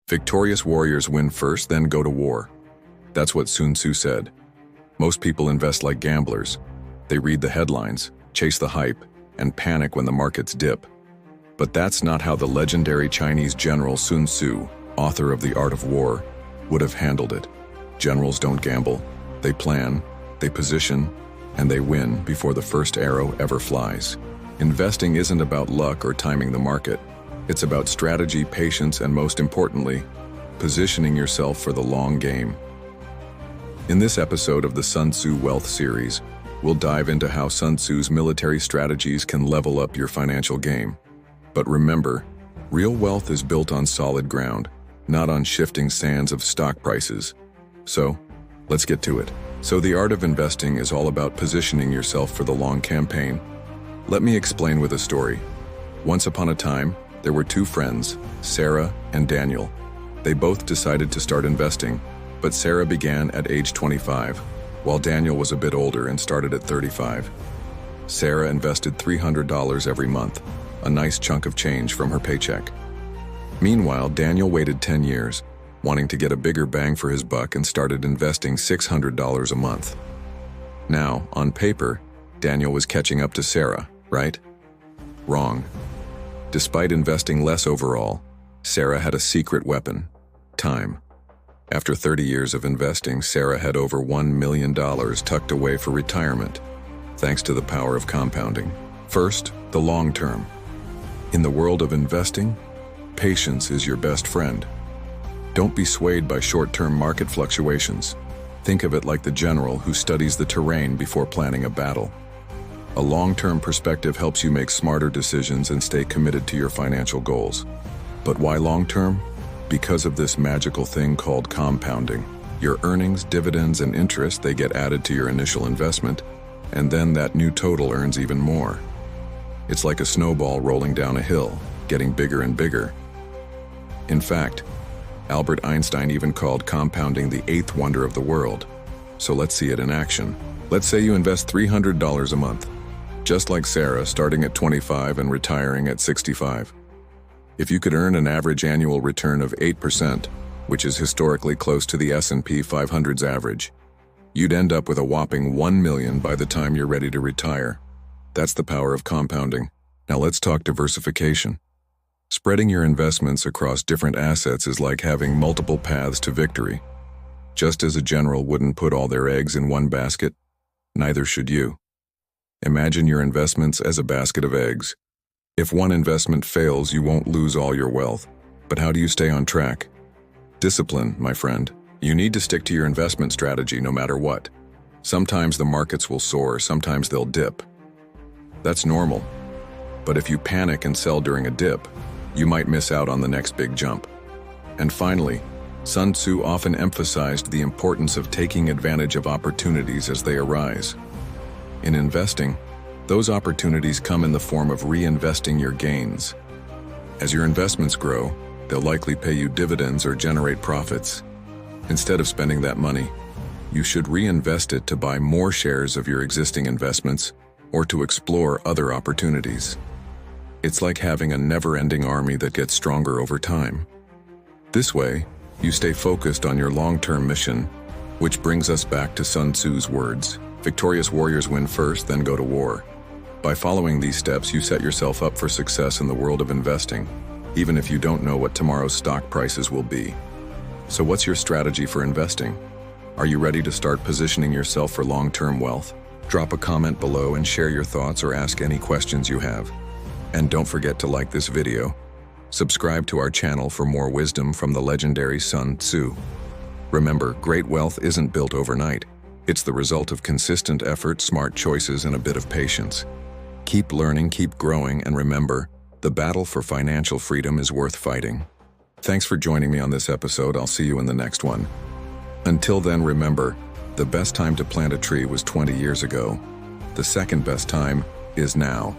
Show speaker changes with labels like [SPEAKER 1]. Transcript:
[SPEAKER 1] Victorious warriors win first, then go to war. That's what Sun Tzu said. Most people invest like gamblers. They read the headlines, chase the hype, and panic when the markets dip. But that's not how the legendary Chinese general Sun Tzu, author of The Art of War, would have handled it. Generals don't gamble. They plan, they position, and they win before the first arrow ever flies. Investing isn't about luck or timing the market. It's about strategy, patience, and most importantly, positioning yourself for the long game. In this episode of the Sun Tzu Wealth series, we'll dive into how Sun Tzu's military strategies can level up your financial game. But remember, real wealth is built on solid ground, not on shifting sands of stock prices. So, let's get to it. So the art of investing is all about positioning yourself for the long campaign. Let me explain with a story. Once upon a time, there were two friends, Sarah and Daniel. They both decided to start investing, but Sarah began at age 25, while Daniel was a bit older and started at 35. Sarah invested $300 every month, a nice chunk of change from her paycheck. Meanwhile, Daniel waited 10 years, wanting to get a bigger bang for his buck, and started investing $600 a month. Now, on paper, Daniel was catching up to Sarah, right? Wrong. Despite investing less overall, Sarah had a secret weapon: time. After 30 years of investing, Sarah had over $1 million tucked away for retirement, thanks to the power of compounding. First, the long term. In the world of investing, patience is your best friend. Don't be swayed by short-term market fluctuations. Think of it like the general who studies the terrain before planning a battle. A long-term perspective helps you make smarter decisions and stay committed to your financial goals. But why long-term? Because of this magical thing called compounding. Your earnings, dividends, and interest, they get added to your initial investment, and then that new total earns even more. It's like a snowball rolling down a hill, getting bigger and bigger. In fact, Albert Einstein even called compounding the eighth wonder of the world. So let's see it in action. Let's say you invest $300 a month, just like Sarah, starting at 25 and retiring at 65. If you could earn an average annual return of 8%, which is historically close to the S&P 500's average, you'd end up with a whopping $1 million by the time you're ready to retire. That's the power of compounding. Now let's talk diversification. Spreading your investments across different assets is like having multiple paths to victory. Just as a general wouldn't put all their eggs in one basket, neither should you. Imagine your investments as a basket of eggs. If one investment fails, you won't lose all your wealth. But how do you stay on track? Discipline, my friend. You need to stick to your investment strategy no matter what. Sometimes the markets will soar, sometimes they'll dip. That's normal. But if you panic and sell during a dip, you might miss out on the next big jump. And finally, Sun Tzu often emphasized the importance of taking advantage of opportunities as they arise. In investing, those opportunities come in the form of reinvesting your gains. As your investments grow, they'll likely pay you dividends or generate profits. Instead of spending that money, you should reinvest it to buy more shares of your existing investments or to explore other opportunities. It's like having a never-ending army that gets stronger over time. This way, you stay focused on your long-term mission, which brings us back to Sun Tzu's words: victorious warriors win first, then go to war. By following these steps, you set yourself up for success in the world of investing, even if you don't know what tomorrow's stock prices will be. So what's your strategy for investing? Are you ready to start positioning yourself for long-term wealth? Drop a comment below and share your thoughts or ask any questions you have. And don't forget to like this video. Subscribe to our channel for more wisdom from the legendary Sun Tzu. Remember, great wealth isn't built overnight. It's the result of consistent effort, smart choices, and a bit of patience. Keep learning, keep growing, and remember, the battle for financial freedom is worth fighting. Thanks for joining me on this episode. I'll see you in the next one. Until then, remember, the best time to plant a tree was 20 years ago. The second best time is now.